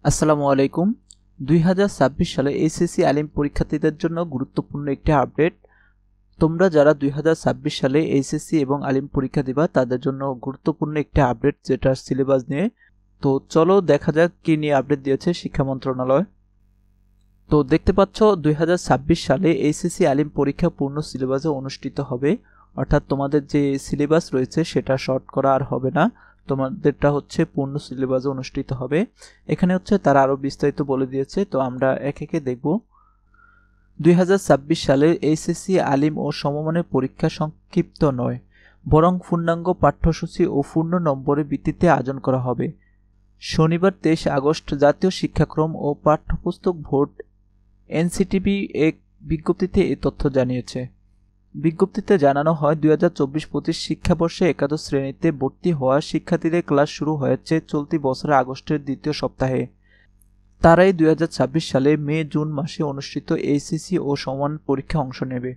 আসসালামু আলাইকুম। 2026 সালে এইচএসসি আলিম পরীক্ষার্থীদের জন্য গুরুত্বপূর্ণ একটি আপডেট। তোমরা যারা 2026 সালে এইচএসসি এবং আলিম পরীক্ষা দিবা তাদের জন্য গুরুত্বপূর্ণ একটি আপডেট, যেটা সিলেবাস নিয়ে। তো চলো দেখা যাক কি নিয়ে আপডেট দিয়েছে শিক্ষা মন্ত্রণালয়। তো দেখতে পাচ্ছ 2026 সালে এইচএসসি আলিম পরীক্ষা পূর্ণ সিলেবাসে অনুষ্ঠিত হবে, অর্থাৎ তোমাদের যে সিলেবাস রয়েছে সেটা শর্ট করা আর হবে না, তোমাদেরটা হচ্ছে পূর্ণ সিলেবাসে অনুষ্ঠিত হবে। এখানে হচ্ছে তারা আরো বিস্তারিত বলে দিয়েছে, তো আমরা একে একে দেখব। 2026 সালে এইচএসসি আলিম ও সমমানের পরীক্ষা সংক্ষিপ্ত নয়, বরং পূর্ণাঙ্গ পাঠ্যসূচি ও পূর্ণ নম্বরের ভিত্তিতে আয়োজন করা হবে। শনিবার 23 আগস্ট জাতীয় শিক্ষাক্রম ও পাঠ্যপুস্তক বোর্ড এনসিটিবি এক বিজ্ঞপ্তিতে এই তথ্য জানিয়েছে। বিজ্ঞপ্তিতে জানানো হয়, 2024-25 শিক্ষাবর্ষে একাদশ শ্রেণীতে ভর্তি হওয়া শিক্ষার্থীদের ক্লাস শুরু হয়েছে চলতি বছরের আগস্টের দ্বিতীয় সপ্তাহে। তারাই 2026 সালে মে-জুন মাসে অনুষ্ঠিত এইচএসসি ও সমান পরীক্ষায় অংশ নেবে।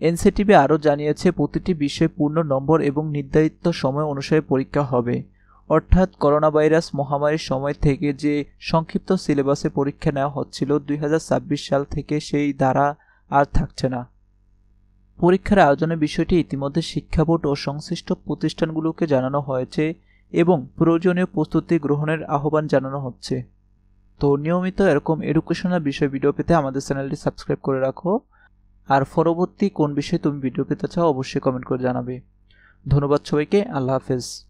এনসিটিবি আরও জানিয়েছে, প্রতিটি বিষয়ে পূর্ণ নম্বর এবং নির্ধারিত সময় অনুসারে পরীক্ষা হবে, অর্থাৎ করোনা ভাইরাস মহামারীর সময় থেকে যে সংক্ষিপ্ত সিলেবাসে পরীক্ষা নেওয়া হচ্ছিল 2026 সাল থেকে সেই ধারা আর থাকছে না। পরীক্ষার আয়োজনের বিষয়টি ইতিমধ্যে শিক্ষা বোর্ড ও সংশ্লিষ্ট প্রতিষ্ঠানগুলোকে জানানো হয়েছে এবং প্রয়োজনীয় প্রস্তুতি গ্রহণের আহ্বান জানানো হচ্ছে। তো নিয়মিত এরকম এডুকেশনাল বিষয় ভিডিও পেতে আমাদের চ্যানেলটি সাবস্ক্রাইব করে রাখো। আর পরবর্তী কোন বিষয়ে তুমি ভিডিও পেতে চাও অবশ্যই কমেন্ট করে জানাবে। ধন্যবাদ সবাইকে। আল্লাহ হাফেজ।